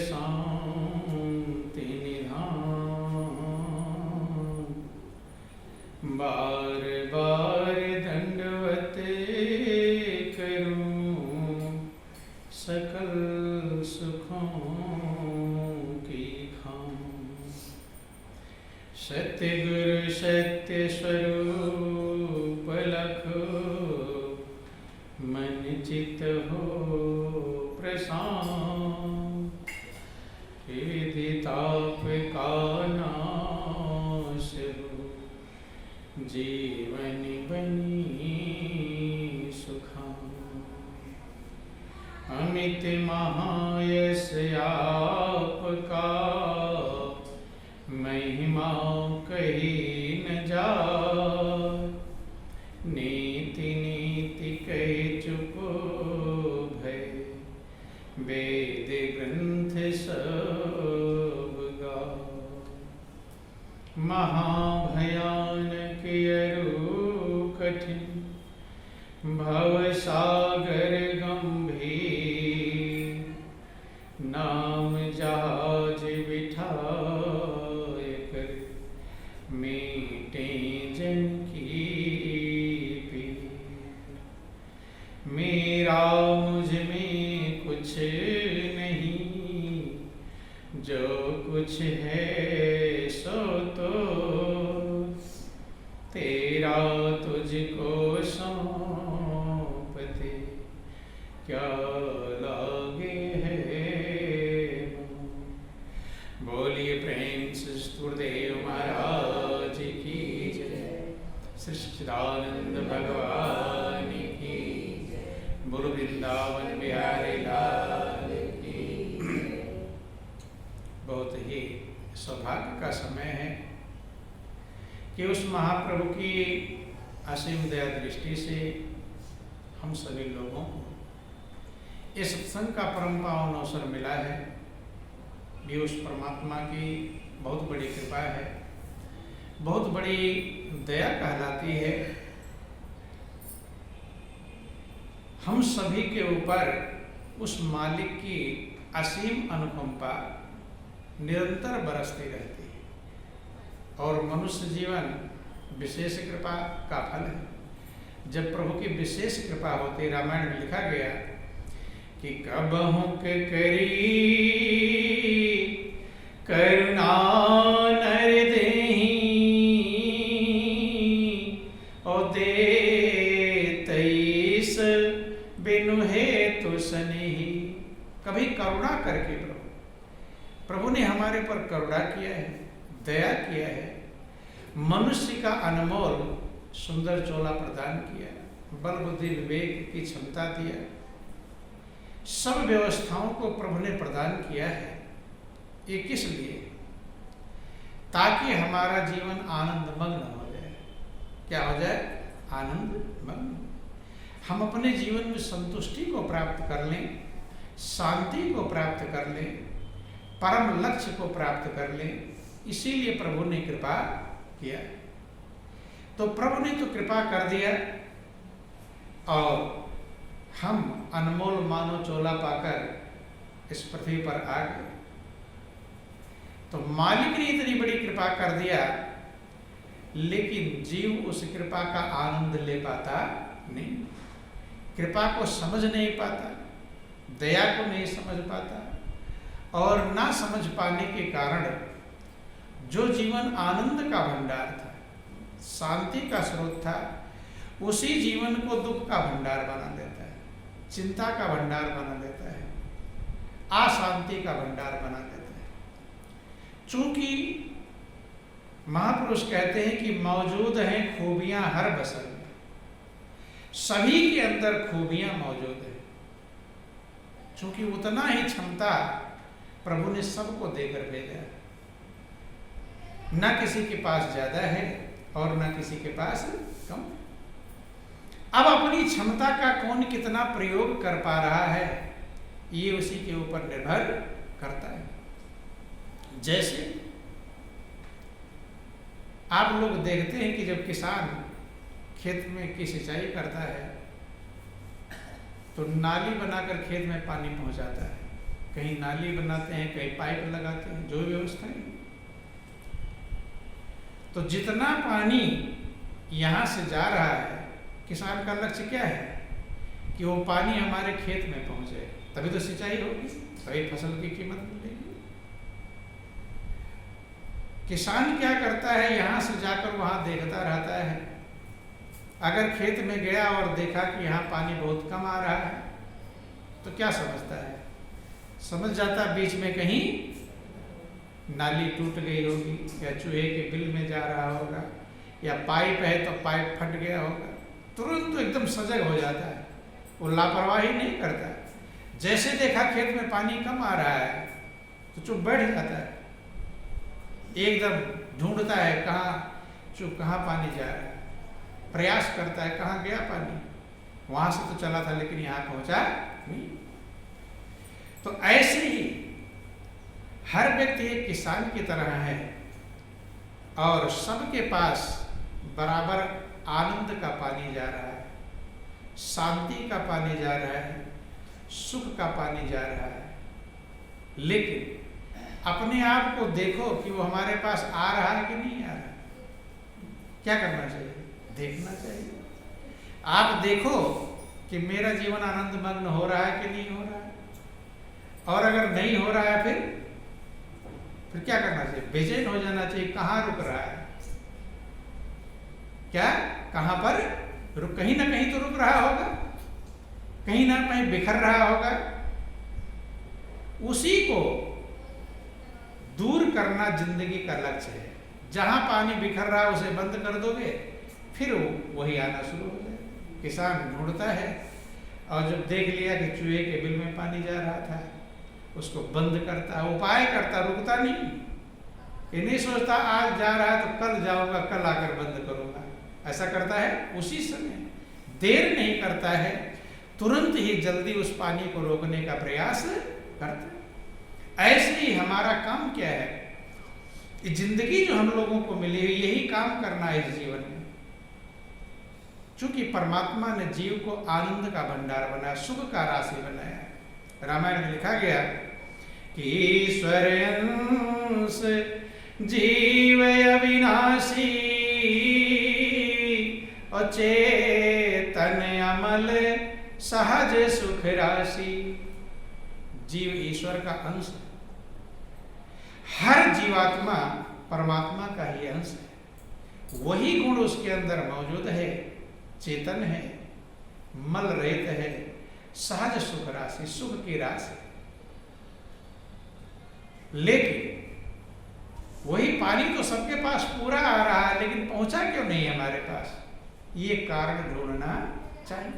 शांति निधान, बार बार दंडवत करूं सकल सुखों की खान। सत्य गुरु सत्य स्वरूप लखो, मन चित हो प्रशांत। विधि ताप का नाश हो, जीवन बनी सुखान। अमित महायश आपका, महिमा कही न जाए। नीति नीति कही चुप भय, वेद ग्रंथ सब गाए। महाभयानक अरु कठिन, भव सागर गंभीर। नाम जहाज बिठाए कर, मीटे जन की पीर। मेरा मुझ में कुछ नहीं, जो कुछ है सो तो तेरा तुझको सौंपते, क्या लागे है। बोलिए प्रेम से गुरुदेव महाराज की जय। सच्चिदानंद भगवान की जय। बोलो वृंदावन बिहारी लाल की। बहुत ही सौभाग्य का समय है कि उस महाप्रभु की असीम दया दृष्टि से हम सभी लोगों को इस सत्संग का परम पावन अवसर मिला है। ये उस परमात्मा की बहुत बड़ी कृपा है, बहुत बड़ी दया कहलाती है। हम सभी के ऊपर उस मालिक की असीम अनुकंपा निरंतर बरसती रहती है और मनुष्य जीवन विशेष कृपा का फल है। जब प्रभु की विशेष कृपा होती, रामायण में लिखा गया कि कबहु के करी करुणा नर देहि, और दे तईस बिनु हेतु सनेहि। कभी करुणा करके प्रभु ने हमारे पर करुणा किया है, दया किया है, मनुष्य का अनमोल सुंदर चोला प्रदान किया, बल बुद्धि विवेक की क्षमता दिया, सब व्यवस्थाओं को प्रभु ने प्रदान किया है। ये किस लिए? ताकि हमारा जीवन आनंदमग्न हो जाए। क्या हो जाए? आनंदमग्न। हम अपने जीवन में संतुष्टि को प्राप्त कर लें, शांति को प्राप्त कर लें, परम लक्ष्य को प्राप्त कर लें। इसीलिए प्रभु ने कृपा किया। तो प्रभु ने तो कृपा कर दिया और हम अनमोल मानव चोला पाकर इस पृथ्वी पर आ गए। तो मालिक ने इतनी बड़ी कृपा कर दिया, लेकिन जीव उस कृपा का आनंद ले पाता नहीं, कृपा को समझ नहीं पाता, दया को नहीं समझ पाता, और ना समझ पाने के कारण जो जीवन आनंद का भंडार था, शांति का स्रोत था, उसी जीवन को दुख का भंडार बना देता है, चिंता का भंडार बना देता है, अशांति का भंडार बना देता है। चूंकि महापुरुष कहते हैं कि मौजूद हैं खूबियां हर बसर में, सभी के अंदर खूबियां मौजूद है। चूंकि उतना ही क्षमता प्रभु ने सबको देकर भेजा है, ना किसी के पास ज्यादा है और ना किसी के पास कम। अब अपनी क्षमता का कौन कितना प्रयोग कर पा रहा है, ये उसी के ऊपर निर्भर करता है। जैसे आप लोग देखते हैं कि जब किसान खेत में की सिंचाई करता है तो नाली बनाकर खेत में पानी पहुंचाता है। कहीं नाली बनाते हैं, कहीं पाइप लगाते हैं, जो व्यवस्थाएं। तो जितना पानी यहाँ से जा रहा है, किसान का लक्ष्य क्या है कि वो पानी हमारे खेत में पहुंचे, तभी तो सिंचाई होगी, तभी फसल की कीमत मिलेगी। किसान क्या करता है, यहाँ से जाकर वहाँ देखता रहता है। अगर खेत में गया और देखा कि यहाँ पानी बहुत कम आ रहा है, तो क्या समझता है? समझ जाता बीच में कहीं नाली टूट गई होगी, या चूहे के बिल में जा रहा होगा, या पाइप है तो पाइप फट गया होगा। तुरंत तो एकदम सजग हो जाता है, वो लापरवाही नहीं करता। जैसे देखा खेत में पानी कम आ रहा है तो चुप बैठ जाता है, एकदम ढूंढता है कहाँ पानी जा रहा है, प्रयास करता है कहाँ गया पानी, वहां से तो चला था लेकिन यहाँ पहुंचा नहीं। तो ऐसे ही हर व्यक्ति एक किसान की तरह है, और सबके पास बराबर आनंद का पानी जा रहा है, शांति का पानी जा रहा है, सुख का पानी जा रहा है। लेकिन अपने आप को देखो कि वो हमारे पास आ रहा है कि नहीं आ रहा। क्या करना चाहिए? देखना चाहिए। आप देखो कि मेरा जीवन आनंद मग्न हो रहा है कि नहीं हो रहा है, और अगर नहीं हो रहा है फिर क्या करना चाहिए? बेचैन हो जाना चाहिए। कहाँ रुक रहा है? क्या कहाँ पर रुक? कहीं ना कहीं तो रुक रहा होगा, कहीं ना कहीं बिखर रहा होगा। उसी को दूर करना जिंदगी का लक्ष्य है। जहां पानी बिखर रहा है उसे बंद कर दोगे, फिर वही आना शुरू हो जाएगा। किसान ढूंढता है, और जब देख लिया कि चूहे के बिल में पानी जा रहा था, उसको बंद करता, उपाय करता, रुकता नहीं। ये नहीं सोचता आज जा रहा है तो कल जाऊंगा, कल आकर बंद करूंगा। ऐसा करता है उसी समय, देर नहीं करता है, तुरंत ही जल्दी उस पानी को रोकने का प्रयास करता है। ऐसे ही हमारा काम क्या है? जिंदगी जो हम लोगों को मिली हुई, यही काम करना है इस जीवन में। चूंकि परमात्मा ने जीव को आनंद का भंडार बनाया, सुख का राशि बनाया। रामायण में लिखा गया कि ईश्वर अंश जीव अविनाशी, और चेतन अमल सहज सुख राशि। जीव ईश्वर का अंश है, हर जीवात्मा परमात्मा का ही अंश है। वही गुण उसके अंदर मौजूद है, चेतन है, मल रहित है, सहज सुख राशि, सुख की राशि। लेकिन वही पानी तो सबके पास पूरा आ रहा है, लेकिन पहुंचा क्यों नहीं हमारे पास? ये कारण ढूंढना चाहिए।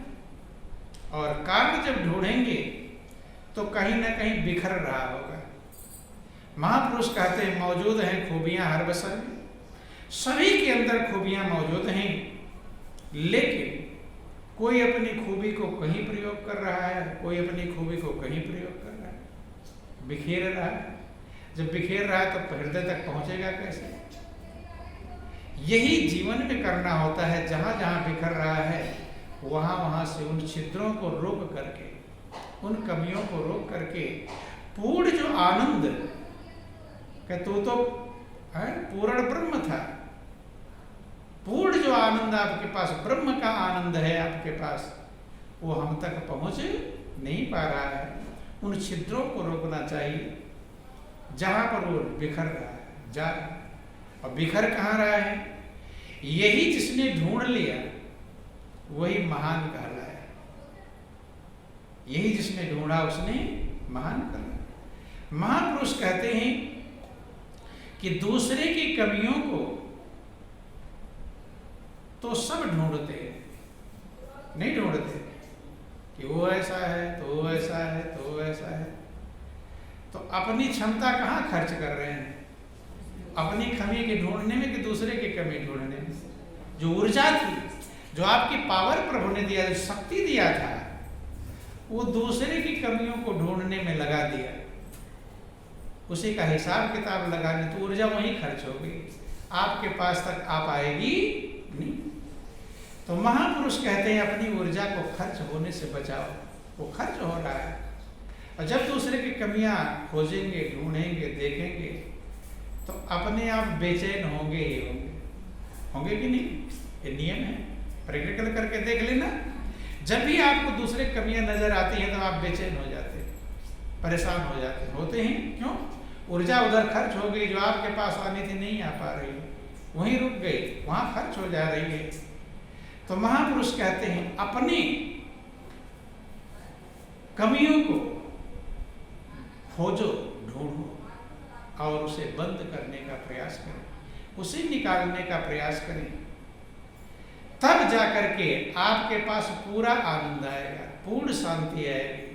और कारण जब ढूंढेंगे तो कहीं ना कहीं बिखर रहा होगा। महापुरुष कहते हैं मौजूद हैं खूबियां हर बसर में। सभी के अंदर खूबियां मौजूद हैं, लेकिन कोई अपनी खूबी को कहीं प्रयोग कर रहा है, कोई अपनी खूबी को कहीं प्रयोग कर रहा है, बिखेर रहा है। जब बिखेर रहा है तो हृदय तक पहुंचेगा कैसे? यही जीवन में करना होता है। जहां जहां बिखर रहा है वहां वहां से उन छिद्रों को रोक करके, उन कमियों को रोक करके पूर्ण जो आनंद, तू तो पूर्ण ब्रह्म था, पूर्ण जो आनंद आपके पास, ब्रह्म का आनंद है आपके पास, वो हम तक पहुंच नहीं पा रहा है। उन छिद्रों को रोकना चाहिए जहां पर वो बिखर रहा है, जा रहा है। और बिखर कहाँ रहा है? यही जिसने ढूंढ लिया वही महान कहलाया। यही जिसने ढूंढा उसने महान कहलाया। महापुरुष कहते हैं कि दूसरे की कमियों को तो सब ढूंढते हैं, नहीं ढूंढते कि वो ऐसा है तो वो ऐसा है तो वो ऐसा है। तो अपनी क्षमता कहाँ खर्च कर रहे हैं? अपनी कमी के ढूंढने में कि दूसरे की कमी ढूंढने में? जो ऊर्जा थी, जो आपकी पावर प्रभु ने दिया, जो शक्ति दिया था, वो दूसरे की कमियों को ढूंढने में लगा दिया। उसी का हिसाब किताब लगाने तो ऊर्जा वहीं खर्च हो गई, आपके पास तक आ पाएगी नहीं। तो महापुरुष कहते हैं अपनी ऊर्जा को खर्च होने से बचाओ। वो खर्च हो रहा है, और जब दूसरे की कमियां खोजेंगे, ढूंढेंगे, देखेंगे तो अपने आप बेचैन होंगे ही होंगे कि नहीं? ये नियम है, प्रैक्टिकल करके देख लेना। जब भी आपको दूसरे कमियां नजर आती हैं तो आप बेचैन हो जाते हैं, परेशान हो जाते हैं, होते हैं। क्यों? ऊर्जा उधर खर्च हो गई, जो आपके पास आनी थी नहीं आ पा रही, वहीं रुक गई, वहां खर्च हो जा रही है। तो महापुरुष कहते हैं अपनी कमियों को खोजो, ढूंढो और उसे बंद करने का प्रयास करें, उसे निकालने का प्रयास करें। तब जाकर के आपके पास पूरा आनंद आएगा, पूर्ण शांति आएगी।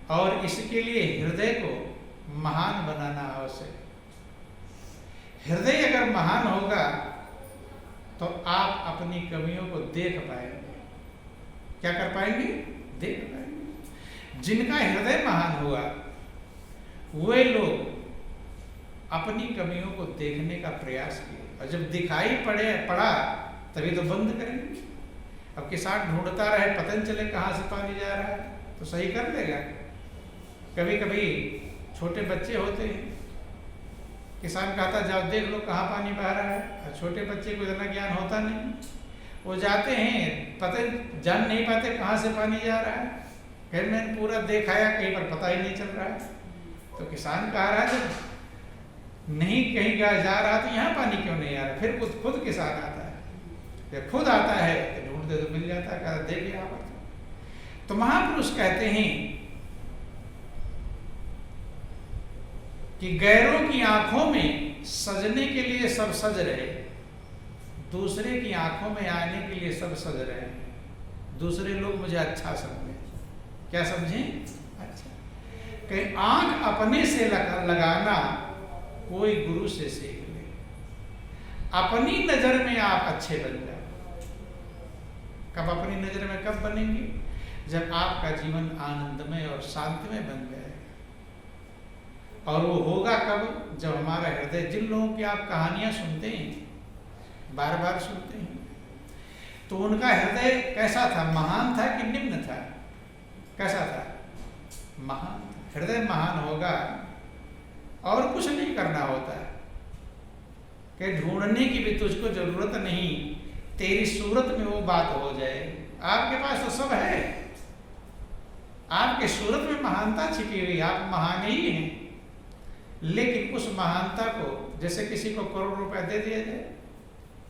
और इसके लिए हृदय को महान बनाना आवश्यक है। हृदय अगर महान होगा तो आप अपनी कमियों को देख पाएंगे। क्या कर पाएंगे? देख पाएंगे। जिनका हृदय महान हुआ वे लोग अपनी कमियों को देखने का प्रयास किए, और जब दिखाई पड़ा तभी तो बंद करेंगे। अब किसान ढूंढता रहे, पता नहीं चले कहाँ से पानी जा रहा है, तो सही कर लेगा। कभी कभी छोटे बच्चे होते हैं, किसान कहता जाओ देख लो कहाँ पानी बह रहा है, और छोटे बच्चे को इतना ज्ञान होता नहीं, वो जाते हैं, पता जान नहीं पाते कहाँ से पानी जा रहा है। फिर मैंने पूरा देखाया, कहीं पर पता ही नहीं चल रहा है। तो किसान कह रहा है जब नहीं कहीं जा रहा तो यहाँ पानी क्यों नहीं आ रहा? फिर खुद किसान आता है, जब खुद आता है तो ढूंढते तो मिल जाता है, कहता देख यहाँ पर। तो महापुरुष कहते हैं कि गैरों की आंखों में सजने के लिए सब सज रहे, दूसरे की आंखों में आने के लिए सब सज रहे हैं। दूसरे लोग मुझे अच्छा समझे। क्या समझे? अच्छा। कहीं आंख अपने से लगाना कोई गुरु से सीख ले। अपनी नजर में आप अच्छे बन जाओ। कब अपनी नजर में कब बनेंगे? जब आपका जीवन आनंदमय और शांतिमय बन जाए। और वो होगा कब? जब हमारा हृदय, जिन लोगों की आप कहानियां सुनते हैं, बार बार सुनते हैं, तो उनका हृदय कैसा था? महान था कि निम्न था? कैसा था? महान। हृदय महान होगा और कुछ नहीं करना होता है, कि ढूंढने की भी तुझको जरूरत नहीं, तेरी सूरत में वो बात हो जाए। आपके पास तो सब है, आपके सूरत में महानता छिपी हुई, आप महान ही हैं। लेकिन उस महानता को, जैसे किसी को करोड़ रुपए दे दिया जाए,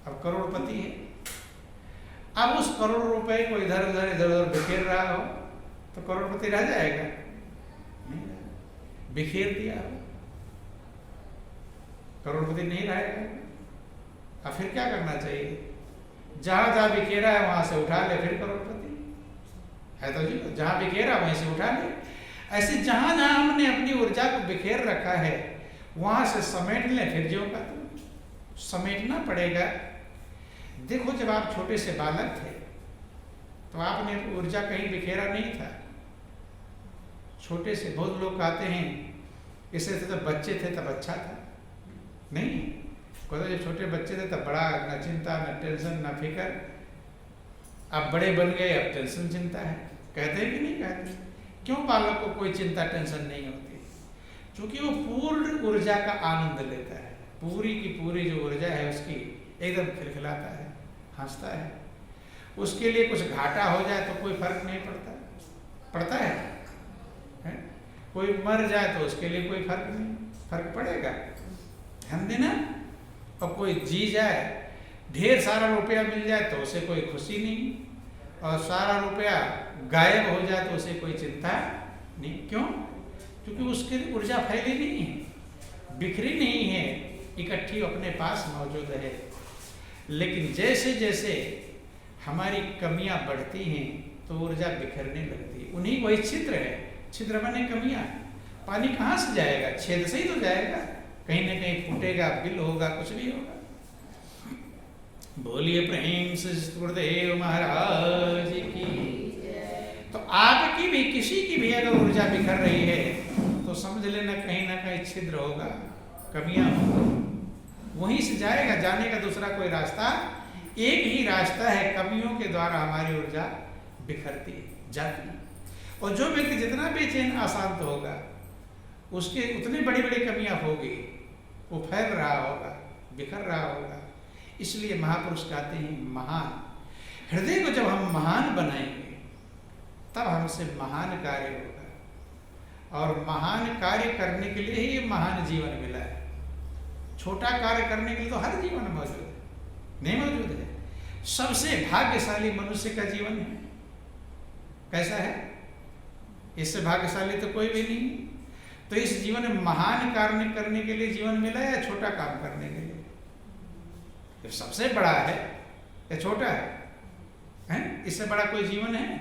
अब करोड़पति है, अब उस करोड़ रुपए को इधर उधर बिखेर रहा हो तो करोड़पति रह जाएगा? नहीं, बिखेर दिया हो करोड़पति नहीं रहेगा। अब फिर क्या करना चाहिए? जहां जहां बिखेरा है वहां से उठा ले, फिर करोड़पति है। तो जी जहां बिखेरा वहीं से उठा ले। ऐसे जहां जहां हमने अपनी ऊर्जा को बिखेर रखा है वहां से समेट ले, फिर जो का तो समेटना पड़ेगा। देखो, जब आप छोटे से बालक थे तो आपने ऊर्जा कहीं बिखेरा नहीं था। छोटे से, बहुत लोग कहते हैं इससे तो बच्चे थे तब अच्छा था। नहीं, कहते जब छोटे बच्चे थे तब बड़ा न चिंता, न टेंशन, न फिक्र। अब बड़े बन गए, अब टेंशन चिंता है। कहते हैं कि नहीं कहते? क्यों बालक को कोई चिंता टेंशन नहीं होती? क्योंकि वो पूर्ण ऊर्जा का आनंद लेता है। पूरी की पूरी जो ऊर्जा है उसकी एकदम खिलखिलाता है, हंसता है। उसके लिए कुछ घाटा हो जाए तो कोई फर्क नहीं पड़ता। पड़ता है? कोई मर जाए तो उसके लिए कोई फर्क नहीं, फर्क पड़ेगा? ध्यान देना। और कोई जी जाए, ढेर सारा रुपया मिल जाए तो उसे कोई खुशी नहीं, और सारा रुपया गायब हो जाए तो उसे कोई चिंता नहीं। क्यों? क्योंकि उसकी ऊर्जा फैली नहीं है, बिखरी नहीं है, इकट्ठी अपने पास मौजूद है। लेकिन जैसे जैसे हमारी कमियां बढ़ती हैं तो ऊर्जा बिखरने लगती है। उन्हीं वही छिद्र है, छिद्र माने कमियां। पानी कहाँ से जाएगा? छेद से ही तो जाएगा, कहीं ना कहीं फूटेगा, बिल होगा, कुछ भी होगा। बोलिए प्रेम से गुरुदेव महाराज की। तो आपकी भी, किसी की भी अगर ऊर्जा बिखर रही है तो समझ लेना कहीं ना कहीं छिद्र होगा, कमियां होंगी, वहीं से जाएगा। जाने का दूसरा कोई रास्ता, एक ही रास्ता है, कमियों के द्वारा हमारी ऊर्जा बिखरती है, जाती है। और जो व्यक्ति जितना बेचैन अशांत होगा उसके उतनी बड़ी बड़ी कमियां होगी, वो फैल रहा होगा, बिखर रहा होगा। इसलिए महापुरुष कहते हैं महान हृदय को जब हम महान बनाएंगे तब हमसे महान कार्य होगा। और महान कार्य करने के लिए ही महान जीवन मिला है। छोटा कार्य करने के लिए तो हर जीवन मौजूद है, नहीं मौजूद है। सबसे भाग्यशाली मनुष्य का जीवन है। कैसा है? इससे भाग्यशाली तो कोई भी नहीं। तो इस जीवन में महान कार्य करने के लिए जीवन मिला है या छोटा काम करने के लिए? जब सबसे बड़ा है या छोटा है? इससे बड़ा कोई जीवन है?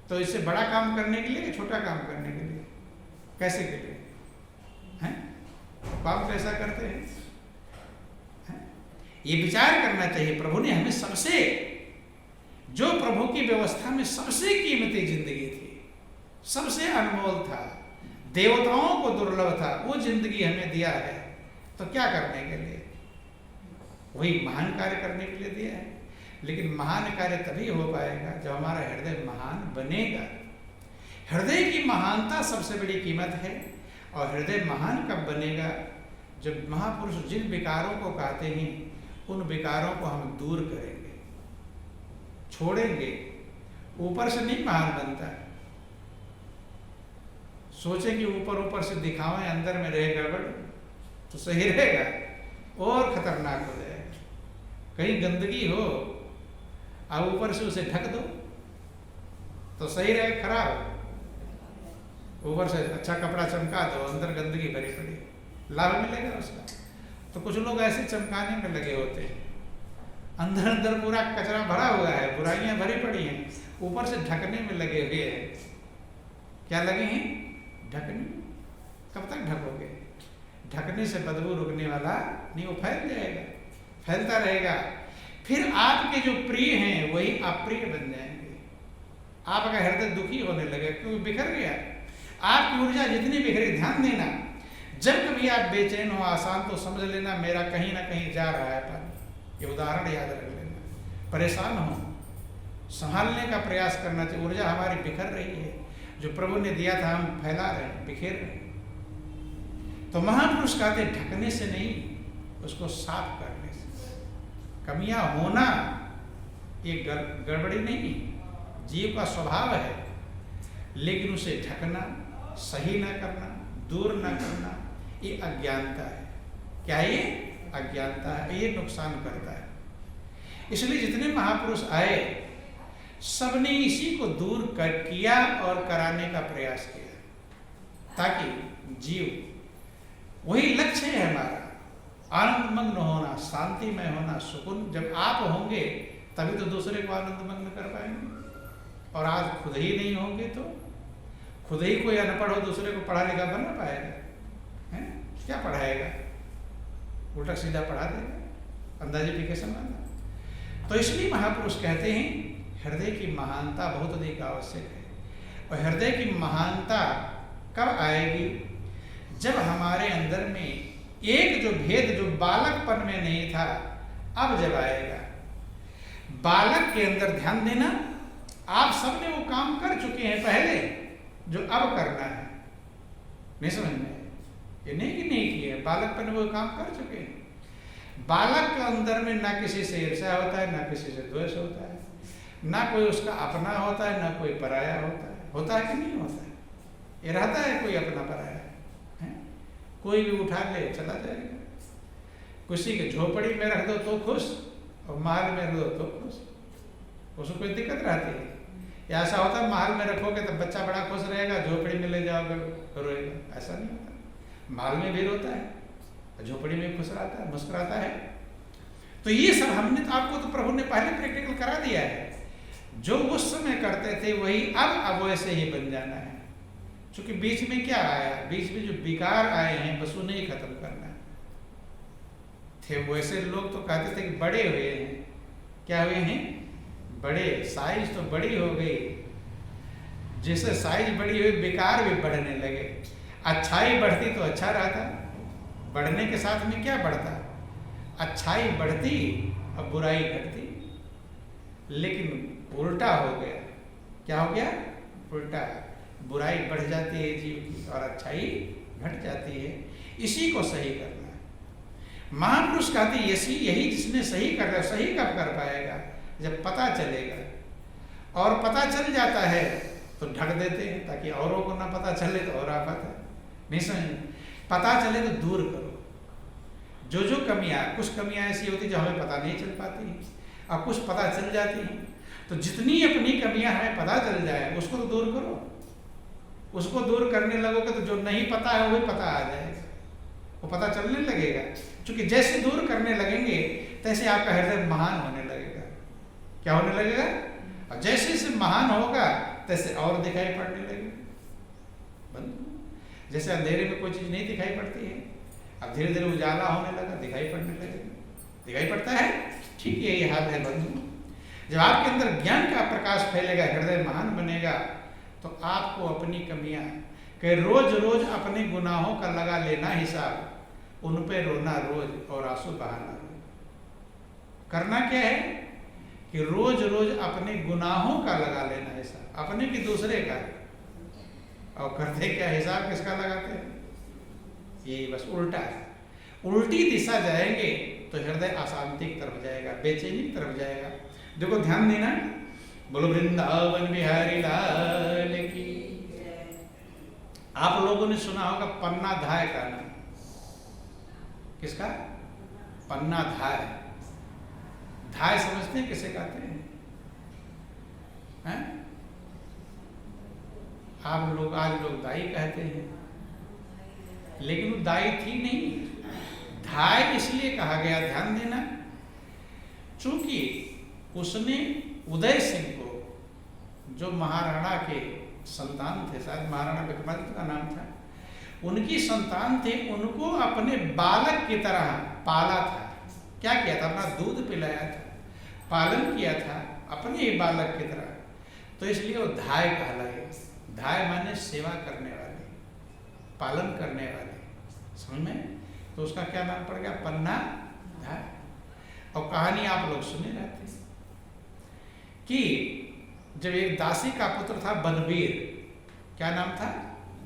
तो इससे बड़ा काम करने के लिए या छोटा काम करने के लिए? कैसे के लिए? हैं? काम कैसा करते हैं? ये विचार करना चाहिए। प्रभु ने हमें सबसे, जो प्रभु की व्यवस्था में सबसे कीमती जिंदगी थी, सबसे अनमोल था, देवताओं को दुर्लभ था, वो जिंदगी हमें दिया है। तो क्या करने के लिए? वही महान कार्य करने के लिए दिया है। लेकिन महान कार्य तभी हो पाएगा जब हमारा हृदय महान बनेगा। हृदय की महानता सबसे बड़ी कीमत है। और हृदय महान कब बनेगा? जब महापुरुष जिन विकारों को कहते हैं उन विकारों को हम दूर करेंगे, छोड़ेंगे। ऊपर से नहीं महान बनता है। सोचे कि ऊपर ऊपर से दिखावें, अंदर में रहे गड़बड़, तो सही रहेगा, और खतरनाक हो जाएगा। कहीं गंदगी हो और ऊपर से उसे ढक दो तो सही रहे, खराब। ऊपर से अच्छा कपड़ा चमका दो, अंदर गंदगी भरी पड़ी, लाभ मिलेगा उसका? तो कुछ लोग ऐसे चमकाने में लगे होते हैं, अंदर अंदर पूरा कचरा भरा हुआ है, बुराइयां भरी पड़ी हैं, ऊपर से ढकने में लगे हुए हैं। क्या लगे हैं? ढकने। कब तक ढकोगे? ढकने से बदबू रुकने वाला नहीं, वो फैल जाएगा, फैलता रहेगा। फिर आपके जो प्रिय हैं वही अप्रिय बन जाएंगे। आपका हृदय दुखी होने लगे क्योंकि बिखर गया। आपकी ऊर्जा जितनी बिखरी, ध्यान देना, जब कभी आप बेचैन हो, आसान, तो समझ लेना मेरा कहीं ना कहीं जा रहा है पानी। ये उदाहरण याद रख लेना। परेशान हो, संभालने का प्रयास करना चाहिए। ऊर्जा हमारी बिखर रही है, जो प्रभु ने दिया था हम फैला रहे हैं, बिखेर रहे हैं। तो महापुरुष कहते ढकने से नहीं, उसको साफ करने से। कमियां होना ये गड़बड़ी नहीं, जीव का स्वभाव है। लेकिन उसे ढकना, सही ना करना, दूर ना करना, ये अज्ञानता है। क्या ये? अज्ञानता है। ये नुकसान करता है। इसलिए जितने महापुरुष आए सबने इसी को दूर किया और कराने का प्रयास किया, ताकि जीव, वही लक्ष्य है हमारा, आनंदमग्न होना, शांतिमय होना, सुकून। जब आप होंगे तभी तो दूसरे को आनंदमग्न कर पाएंगे। और आज खुद ही नहीं होंगे तो खुद ही कोई अनपढ़ हो दूसरे को पढ़ा लिखा बना पाएगा? हैं? क्या पढ़ाएगा? उल्टा सीधा पढ़ा देगा, अंदाज़ेफिकेशन वाला। तो इसलिए महापुरुष कहते हैं हृदय की महानता बहुत अधिक आवश्यक है। और हृदय की महानता कब आएगी? जब हमारे अंदर में एक जो भेद जो बालकपन में नहीं था, अब जब आएगा। बालक के अंदर, ध्यान देना, आप सबने वो काम कर चुके हैं पहले जो अब करना है। नहीं समझ में? ये नहीं कि नहीं किए, बालकपन में वो काम कर चुके हैं। बालक के अंदर में ना किसी से ईर्ष्या होता है, ना किसी से द्वेष होता है, ना कोई उसका अपना होता है, ना कोई पराया होता है। होता है कि नहीं होता है? ये रहता है कोई अपना पराया है? कोई भी उठा ले चला जाएगा। किसी के झोपड़ी में रख दो तो खुश, और महल में रख दो तो खुश, उसको कोई दिक्कत रहती है? या ऐसा होता है महल में रखोगे तो बच्चा बड़ा खुश रहेगा, झोपड़ी में ले जाओगे रोएगा? ऐसा नहीं होता। महल में भी रोता है, झोपड़ी में खुश रहता है, मुस्कुराता है। तो ये सब हमने, आपको तो प्रभु ने पहले प्रैक्टिकल करा दिया है। जो उस समय करते थे वही अब वैसे ही बन जाना है। क्योंकि बीच में क्या आया? बीच में जो विकार आए हैं बस उन्हें ही खत्म करना है। थे वैसे लोग तो कहते थे कि बड़े हुए हैं। क्या हुए हैं? बड़े। साइज तो बड़ी हो गई, जैसे साइज बड़ी हुई विकार भी बढ़ने लगे। अच्छाई बढ़ती तो अच्छा रहता, बढ़ने के साथ में क्या बढ़ता? अच्छाई बढ़ती और बुराई घटती। लेकिन उल्टा हो गया। क्या हो गया? उल्टा बुराई बढ़ जाती है जीव की और अच्छाई घट जाती है। इसी को सही करना है। महापुरुष कहते यही जिसने सही कर रहा है, सही कब कर पाएगा? जब पता चलेगा। और पता चल जाता है तो ढक देते हैं ताकि औरों को ना पता चले तो और आफत है। नहीं समझ? पता चले तो दूर करो। जो कमियां, कुछ कमियां ऐसी होती जो हमें पता नहीं चल पाती हैं और कुछ पता चल जाती हैं, तो जितनी अपनी कमियां हमें पता चल जाए उसको तो दूर करो। उसको दूर करने लगोगे तो जो नहीं पता है वो भी पता आ जाएगा, वो पता चलने लगेगा। क्योंकि जैसे दूर करने लगेंगे तैसे आपका हृदय महान होने लगेगा। क्या होने लगेगा? और जैसे जैसे महान होगा तैसे और दिखाई पड़ने लगेगा। जैसे अंधेरे में कोई चीज नहीं दिखाई पड़ती है, अब धीरे धीरे उजाला होने लगा, दिखाई पड़ने लगेगा। दिखाई पड़ता है। ठीक यही हाल है बंधु। जब आपके अंदर ज्ञान का प्रकाश फैलेगा, हृदय महान बनेगा, तो आपको अपनी कमियां कि रोज रोज अपने गुनाहों का लगा लेना हिसाब, उन पे रोना रोज और आंसू बहाना रोज। करना क्या है कि रोज रोज अपने गुनाहों का लगा लेना हिसाब, अपने भी दूसरे का। और करते क्या? हिसाब किसका लगाते हैं? ये बस उल्टा है। उल्टी दिशा जाएंगे तो हृदय अशांति की तरफ जाएगा, बेचैनी की तरफ जाएगा। देखो ध्यान देना, बोलो वृंदावन बिहारी लाल की। आप लोगों ने सुना होगा पन्ना धाय का नाम। किसका? पन्ना धाय। धाय समझते हैं किसे कहते हैं? आप लोग आज लोग दाई कहते हैं, लेकिन वो दाई थी नहीं। धाय इसलिए कहा गया, ध्यान देना, चूंकि उसने उदय सिंह को, जो महाराणा के संतान थे, शायद महाराणा विक्रमादित्य का नाम था, उनकी संतान थे, उनको अपने बालक की तरह पाला था। क्या किया था? अपना दूध पिलाया था, पालन किया था अपने ही बालक की तरह। तो इसलिए वो धाय कहलाए। धाय माने सेवा करने वाले, पालन करने वाले, समझ में? तो उसका क्या नाम पड़ गया? पन्ना धाय। और कहानी आप लोग सुने रहते कि जब एक दासी का पुत्र था बनवीर, क्या नाम था?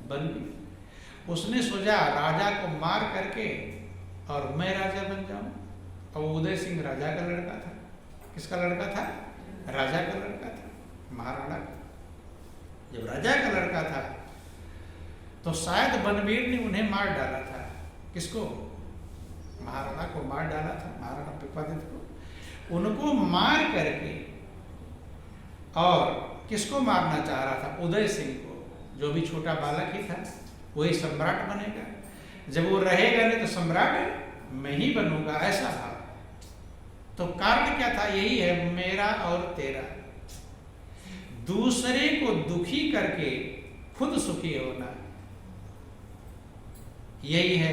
बनवीर। उसने सोचा राजा को मार करके और मैं राजा बन जाऊं। और उदय सिंह राजा का लड़का था। किसका लड़का था? राजा का लड़का था, महाराणा का। जब राजा का लड़का था तो शायद बनवीर ने उन्हें मार डाला था। किसको? महाराणा को मार डाला था, महाराणा विक्रमादित्य को। उनको मार करके और किसको मारना चाह रहा था? उदय सिंह को, जो भी छोटा बालक ही था। वही सम्राट बनेगा। जब वो रहेगा नहीं तो सम्राट मैं ही बनूंगा, ऐसा था। तो कारण क्या था? यही है, मेरा और तेरा, दूसरे को दुखी करके खुद सुखी होना। यही है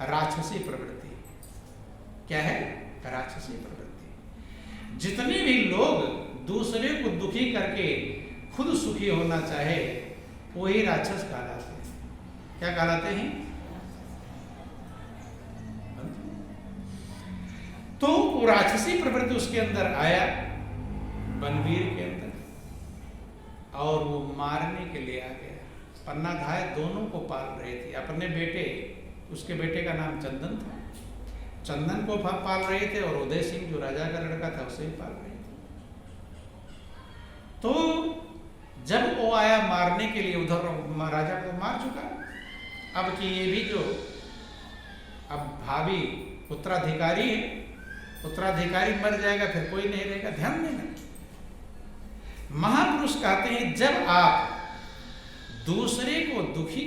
राक्षसी प्रवृत्ति। क्या है? राक्षसी प्रवृत्ति। जितने भी लोग दूसरे को दुखी करके खुद सुखी होना चाहे, वही राक्षस कहलाते हैं। क्या कहलाते हैं? तो वो राक्षसी प्रवृत्ति उसके अंदर आया, बनवीर के अंदर, और वो मारने के लिए आ गया। पन्ना धाय दोनों को पाल रहे थे। अपने बेटे, उसके बेटे का नाम चंदन था, चंदन को पाल रहे थे, और उदय सिंह जो राजा का लड़का था उसे पाल रहे थे। तो जब वो आया मारने के लिए, उधर राजा को मार चुका। अब कि ये भी जो अब भावी उत्तराधिकारी है, उत्तराधिकारी मर जाएगा, फिर कोई नहीं रहेगा। ध्यान देना, महापुरुष कहते हैं जब आप दूसरे को दुखी,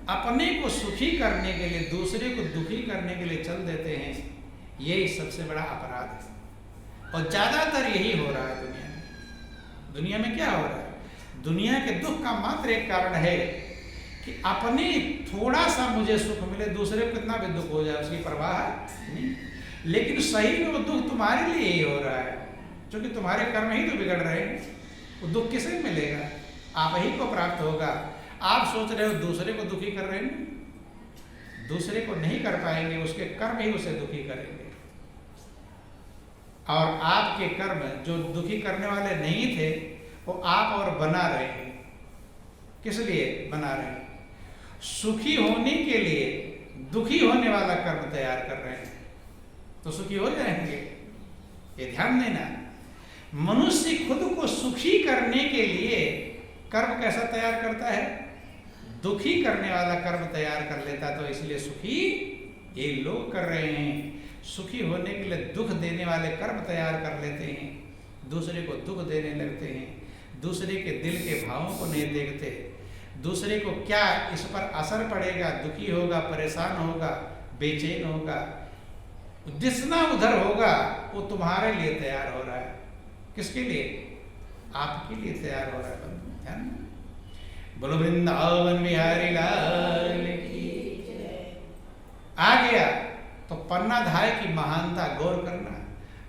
अपने को सुखी करने के लिए दूसरे को दुखी करने के लिए चल देते हैं, यही सबसे बड़ा अपराध है। और ज्यादातर यही हो रहा है दुनिया में। दुनिया में क्या हो रहा है? दुनिया के दुख का मात्र एक कारण है कि अपने थोड़ा सा मुझे सुख मिले, दूसरे को कितना भी दुख हो जाए उसकी परवाह नहीं। लेकिन सही में वो दुख तुम्हारे लिए ही हो रहा है, क्योंकि तुम्हारे कर्म ही तो बिगड़ रहे हैं। वो दुख किसे मिलेगा? आप ही को प्राप्त होगा। आप सोच रहे हो दूसरे को दुखी कर रहे हैं, दूसरे को नहीं कर पाएंगे, उसके कर्म ही उसे दुखी करेंगे। और आपके कर्म जो दुखी करने वाले नहीं थे, वो आप और बना रहे हैं। किस लिए बना रहे हैं? सुखी होने के लिए दुखी होने वाला कर्म तैयार कर रहे हैं, तो सुखी हो जाएंगे। ये ध्यान देना, मनुष्य खुद को सुखी करने के लिए कर्म कैसा तैयार करता है? दुखी करने वाला कर्म तैयार कर लेता, तो इसलिए सुखी ये लोग कर रहे हैं। सुखी होने के लिए दुख देने वाले कर्म तैयार कर लेते हैं, दूसरे को दुख देने लगते हैं, दूसरे के दिल के भावों को नहीं देखते, दूसरे को क्या इस पर असर पड़ेगा, दुखी होगा, परेशान होगा, बेचैन होगा, जितना उधर होगा वो तुम्हारे लिए तैयार हो रहा है। किसके लिए? आपके लिए तैयार हो रहा है। ध्यान बोलो वृंदावन बिहारी लाल की। आ गया तो पन्नाधाय की महानता गौर करना।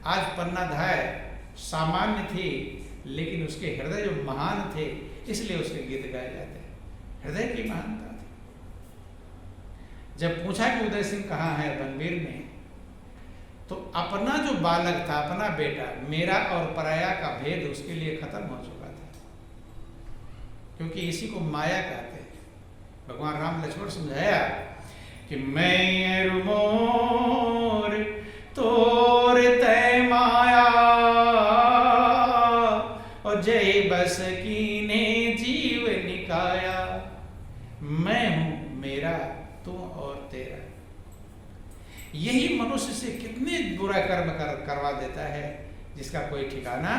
आज पन्नाधाय सामान्य थी, लेकिन उसके हृदय जो महान थे, इसलिए उसके गीत गाए जाते हैं। हृदय की महानता थी। जब पूछा कि उदय सिंह कहाँ है बनवीर में, तो अपना जो बालक था, अपना बेटा, मेरा और पराया का भेद उसके लिए खत्म हो चुका था, क्योंकि इसी को माया कहते हैं। भगवान राम लक्ष्मण समझाया कि मैं मोर तोर तय माया और जय बस कीने जीव निकाया। मैं हूं, मेरा, तू और तेरा। यही मनुष्य से कितने बुरा कर्म करवा देता है, जिसका कोई ठिकाना।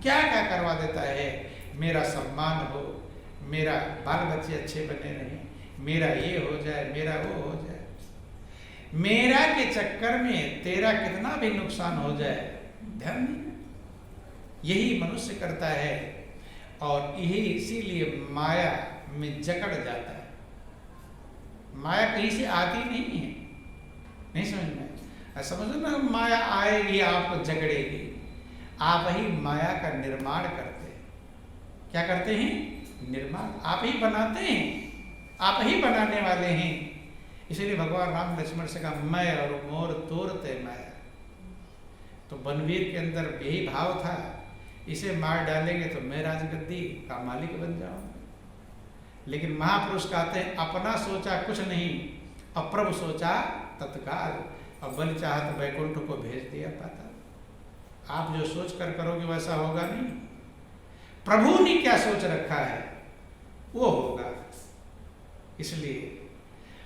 क्या क्या करवा देता है? मेरा सम्मान हो, मेरा बाल बच्चे अच्छे बने रहें, मेरा ये हो जाए, मेरा वो हो जाए। मेरा के चक्कर में तेरा कितना भी नुकसान हो जाए, ध्यान नहीं। यही मनुष्य करता है, और यही इसीलिए माया में जकड़ जाता है। माया कहीं से आती नहीं है, नहीं समझ में? समझो ना, माया आएगी आपको जकड़ेगी। आप ही माया का निर्माण करते हैं। क्या करते हैं? निर्माण। आप ही बनाते हैं, आप ही बनाने वाले हैं। इसलिए भगवान राम लक्ष्मण से कहा मैं और मोर तोर तय माया। तो बनवीर के अंदर यही भाव था, इसे मार डालेंगे तो मैं राजगद्दी का मालिक बन जाऊंगा। लेकिन महापुरुष कहते हैं अपना सोचा कुछ नहीं, अप्रभु सोचा तत्काल, और बल चाहा तो वैकुंठ को भेज दिया पाता। आप जो सोच कर करोगे वैसा होगा नहीं। प्रभु ने क्या सोच रखा है वो होगा। इसलिए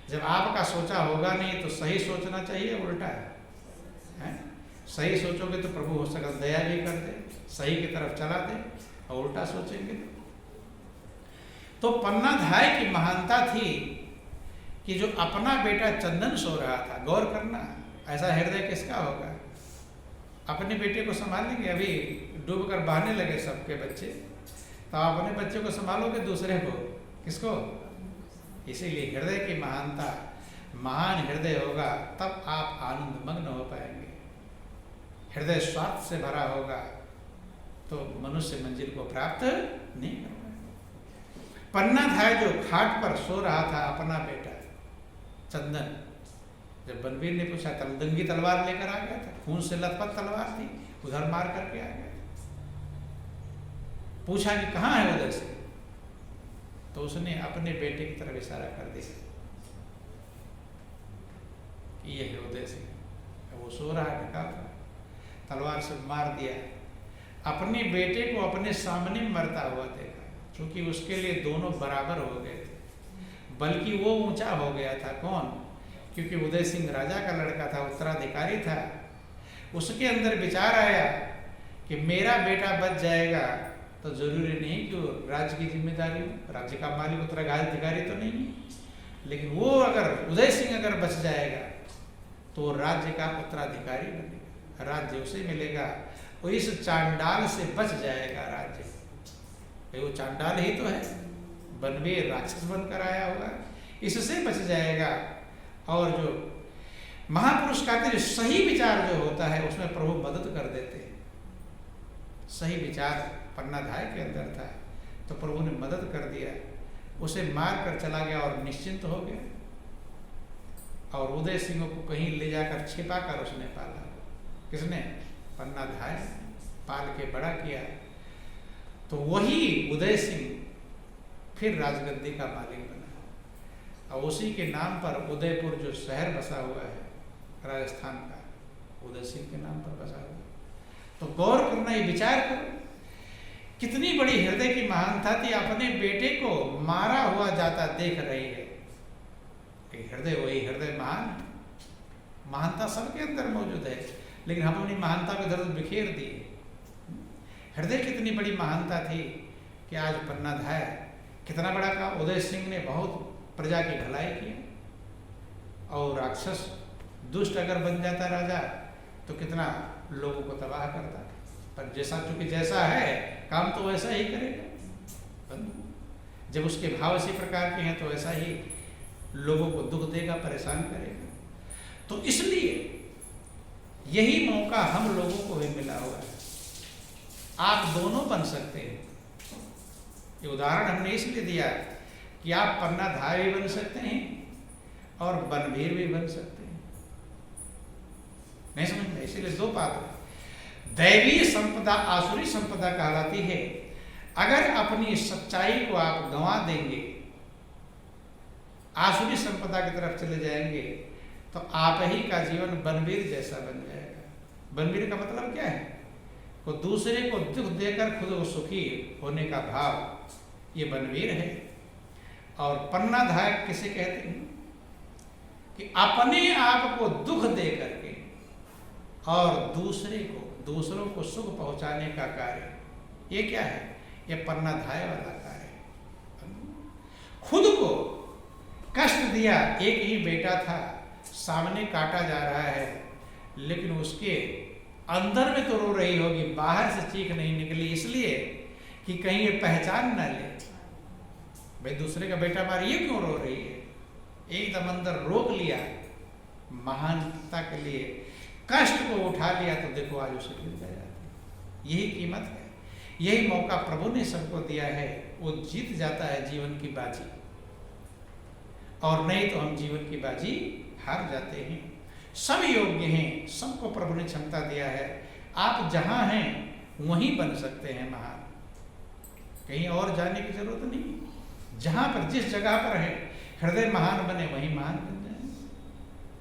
जब आपका सोचा होगा नहीं तो सही सोचना चाहिए, उल्टा है। सही सोचोगे तो प्रभु हो सकता दया भी कर दे, सही की तरफ चला दे, और उल्टा सोचेंगे तो पन्नाधाय की महानता थी कि जो अपना बेटा चंदन सो रहा था। गौर करना, ऐसा हृदय किसका होगा? अपने बेटे को संभालेंगे? अभी डूब कर बहाने लगे सबके बच्चे, तो आप अपने बच्चे को संभालोगे, दूसरे को किसको? इसीलिए हृदय की महानता, महान हृदय होगा तब आप आनंद मग्न हो पाएंगे। हृदय स्वार्थ से भरा होगा तो मनुष्य मंजिल को प्राप्त नहीं कर पाएगा। पन्नाधाय जो घाट पर सो रहा था अपना बेटा चंदन, जब बनवीर ने पूछा, तलदंगी तलवार लेकर आ गया था, खून से लथपथ तलवार थी, उधर मार करके आ गया। पूछा कि कहाँ है उधर से, तो उसने अपने बेटे की तरफ इशारा कर दिया कि ये उदय सिंह। वो सो रहा है, ढका था, तलवार से मार दिया। अपने बेटे को अपने सामने मरता हुआ देखा, क्योंकि उसके लिए दोनों बराबर हो गए थे, बल्कि वो ऊंचा हो गया था। कौन? क्योंकि उदय सिंह राजा का लड़का था, उत्तराधिकारी था। उसके अंदर विचार आया कि मेरा बेटा बच जाएगा तो जरूरी नहीं कि वो राज्य की जिम्मेदारी हो, राज्य का मालिक उत्तराधिकारी तो नहीं है, लेकिन वो अगर उदय सिंह अगर बच जाएगा तो राज्य का उत्तराधिकारी बनेगा, राज्य उसे मिलेगा, वो इस चांडाल से बच जाएगा राज्य। वो चांडाल ही तो है, बनवीर राक्षस बनकर आया होगा, इससे बच जाएगा। और जो महापुरुष कहते हैं सही विचार जो होता है उसमें प्रभु मदद कर देते हैं। सही विचार पन्नाधाय के अंदर था तो प्रभु ने मदद कर दिया, उसे मार कर चला गया और निश्चिंत हो गया। और उदय सिंह को कहीं ले जाकर छिपा कर उसने पाला। किसने? पन्नाधाय पाल के बड़ा किया। तो वही उदय सिंह फिर राजगद्दी का मालिक बना। और उसी के नाम पर उदयपुर जो शहर बसा हुआ है राजस्थान का, उदय सिंह के नाम पर बसा हुआ। तो गौर करना, ये विचार करो कितनी बड़ी हृदय की महानता थी। अपने बेटे को मारा हुआ जाता देख रही है कि हृदय, वही हृदय महान है। महानता सबके अंदर मौजूद है, लेकिन हम अपनी महानता को इधर बिखेर दिए। हृदय कितनी बड़ी महानता थी कि आज पन्नाधाय कितना बड़ा काम। उदय सिंह ने बहुत प्रजा की भलाई की, और राक्षस दुष्ट अगर बन जाता राजा तो कितना लोगों को तबाह करता। पर जैसा, चूंकि जैसा है काम तो वैसा ही करेगा। जब उसके भाव इसी प्रकार के हैं तो वैसा ही लोगों को दुख देगा, परेशान करेगा। तो इसलिए यही मौका हम लोगों को भी मिला हुआ है। आप दोनों बन सकते हैं। ये उदाहरण हमने इसलिए दिया कि आप पन्नाधाय भी बन सकते हैं और बनवीर भी बन सकते हैं। नहीं समझ में? इसीलिए दो पात्र, दैवीय संपदा आसुरी संपदा कहलाती है। अगर अपनी सच्चाई को आप गंवा देंगे, आसुरी संपदा की तरफ चले जाएंगे, तो आप ही का जीवन बनवीर जैसा बन जाएगा। बनवीर का मतलब क्या है? वो दूसरे को दुख देकर खुद को सुखी होने का भाव, ये बनवीर है। और पन्नाधाय किसे कहते हैं? कि अपने आप को दुख दे करके और दूसरों को सुख पहुंचाने का कार्य, ये क्या है? ये पन्नाधाय वाला कार्य है। खुद को कष्ट दिया, एक ही बेटा था, सामने काटा जा रहा है, लेकिन उसके अंदर में तो रो रही होगी, बाहर से चीख नहीं निकली, इसलिए कि कहीं ये पहचान ना ले, भाई दूसरे का बेटा मार, ये क्यों रो रही है? एकदम अंदर रोक लिया, महानता के लिए कष्ट को उठा लिया, तो देखो आज उसे मिल जाती। यही कीमत है, यही मौका प्रभु ने सबको दिया है। वो जीत जाता है जीवन की बाजी, और नहीं तो हम जीवन की बाजी हार जाते हैं। सब योग्य हैं, सबको प्रभु ने क्षमता दिया है। आप जहां हैं वहीं बन सकते हैं महान, कहीं और जाने की जरूरत नहीं। जहां पर, जिस जगह पर है, हृदय महान बने, वहीं महान बने।